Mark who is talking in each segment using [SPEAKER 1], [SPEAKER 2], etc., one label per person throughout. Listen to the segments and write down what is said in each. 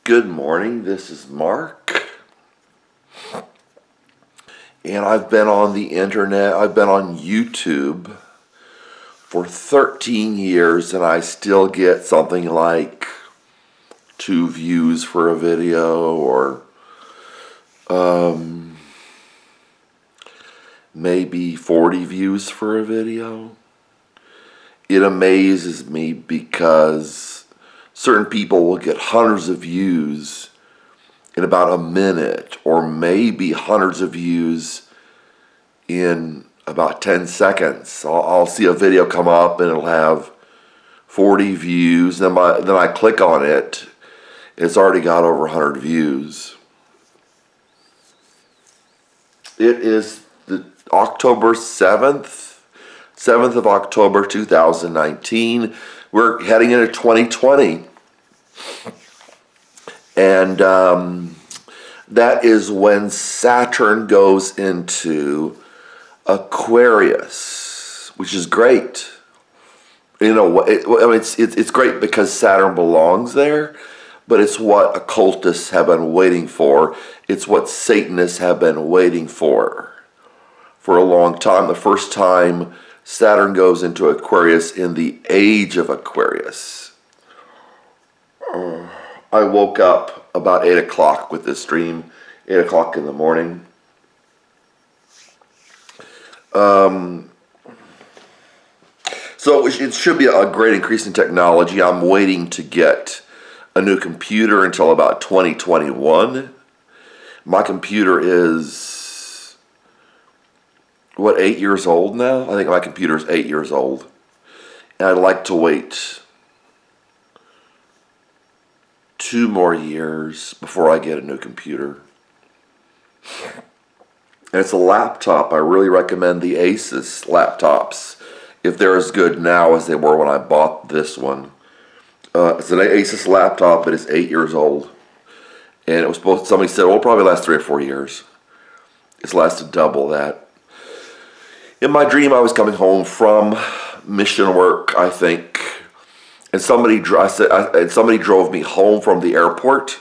[SPEAKER 1] Good morning, this is Mark, and I've been on the internet, I've been on YouTube for 13 years, and I still get something like 2 views for a video, or maybe 40 views for a video. It amazes me because certain people will get hundreds of views in about a minute, or maybe hundreds of views in about 10 seconds. I'll see a video come up and it'll have 40 views. Then I click on it. It's already got over 100 views. It is the October 7th of October 2019. We're heading into 2020. And that is when Saturn goes into Aquarius, which is great. You know, it's great because Saturn belongs there, but it's what occultists have been waiting for. It's what Satanists have been waiting for a long time. The first time Saturn goes into Aquarius in the age of Aquarius. I woke up about 8 o'clock with this dream, 8 o'clock in the morning. So it should be a great increase in technology. I'm waiting to get a new computer until about 2021. My computer is, what, 8 years old now? I think my computer is 8 years old. And I'd like to wait 2 more years before I get a new computer. And it's a laptop. I really recommend the Asus laptops if they're as good now as they were when I bought this one. It's an Asus laptop. It is 8 years old. And it was somebody said, well, it'll probably last 3 or 4 years. It's lasted double that. In my dream, I was coming home from mission work, I think. And somebody drove me home from the airport.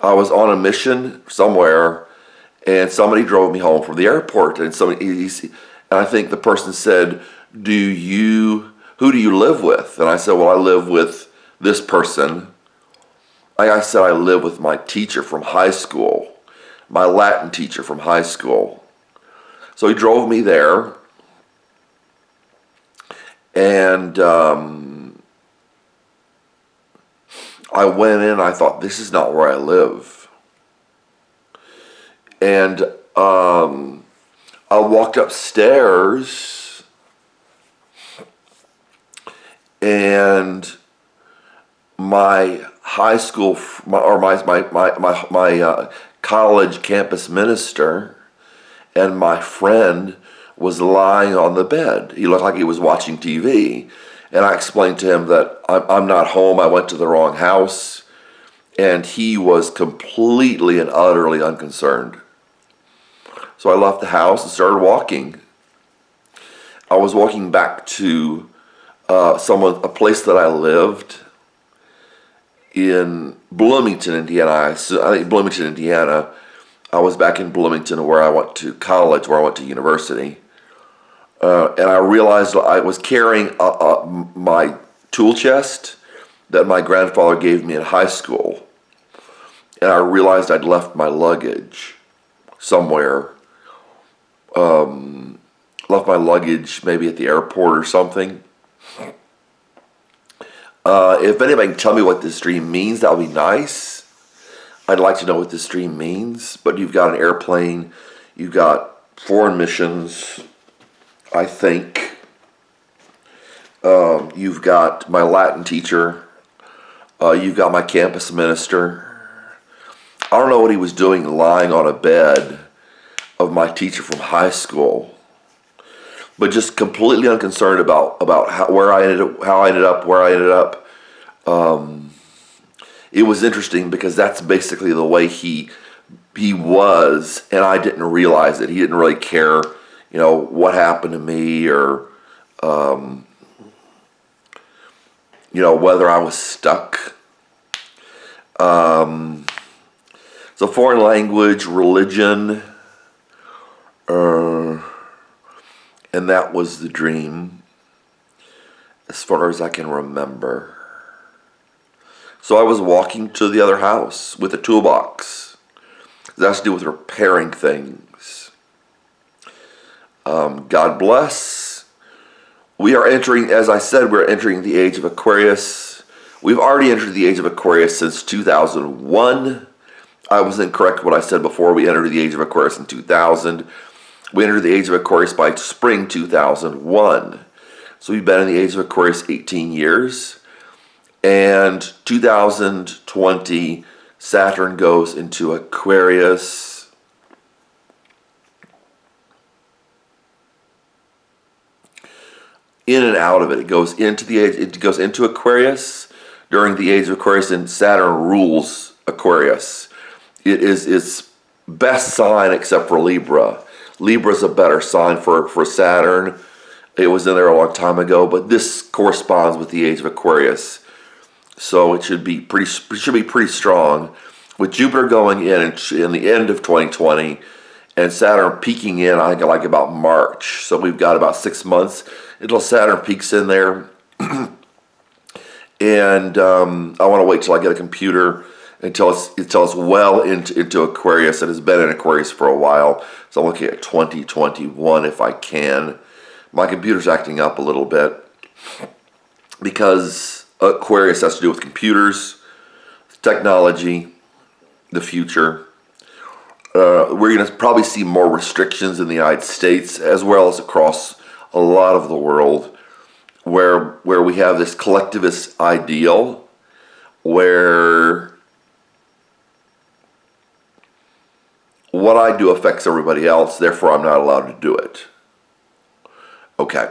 [SPEAKER 1] I was on a mission somewhere, and somebody drove me home from the airport. And I think the person said, who do you live with? And I said, well, I live with this person. I said, I live with my teacher from high school, my Latin teacher from high school. So he drove me there, and I went in, I thought, this is not where I live. And I walked upstairs, and my high school, my college campus minister and my friend was lying on the bed. He looked like he was watching TV. And I explained to him that I'm not home, I went to the wrong house. And he was completely and utterly unconcerned. So I left the house and started walking. I was walking back to a place that I lived in Bloomington, Indiana. I think Bloomington, Indiana. I was back in Bloomington where I went to college, where I went to university. And I realized I was carrying my tool chest that my grandfather gave me in high school. And I realized I'd left my luggage somewhere. Left my luggage maybe at the airport or something. If anybody can tell me what this dream means, that would be nice. I'd like to know what this dream means. But you've got an airplane. You've got foreign missions, I think. You've got my Latin teacher. You've got my campus minister. I don't know what he was doing lying on a bed of my teacher from high school, but just completely unconcerned about how I ended up. It was interesting because that's basically the way he was, and I didn't realize it. He didn't really care, you know, what happened to me, or you know, whether I was stuck. So foreign language, religion, and that was the dream, as far as I can remember. So I was walking to the other house with a toolbox. That has to do with repairing things. God bless. We are entering, as I said, we're entering the age of Aquarius. We've already entered the age of Aquarius since 2001. I was incorrect what I said before. We entered the age of Aquarius in 2000. We entered the age of Aquarius by spring 2001. So we've been in the age of Aquarius 18 years. And 2020, Saturn goes into Aquarius. In and out of it. It goes into Aquarius during the age of Aquarius, and Saturn rules Aquarius. It is its best sign except for Libra. Libra is a better sign for Saturn. It was in there a long time ago, but this corresponds with the age of Aquarius. So it should be pretty strong. With Jupiter going in the end of 2020 and Saturn peaking in, I think like about March. So we've got about 6 months until Saturn peaks in there. And I want to wait till I get a computer until it's well into Aquarius. It has been in Aquarius for a while. So I'm looking at 2021 if I can. My computer's acting up a little bit because Aquarius has to do with computers, technology, the future. We're going to probably see more restrictions in the United States as well as across a lot of the world where we have this collectivist ideal where what I do affects everybody else, therefore I'm not allowed to do it. Okay.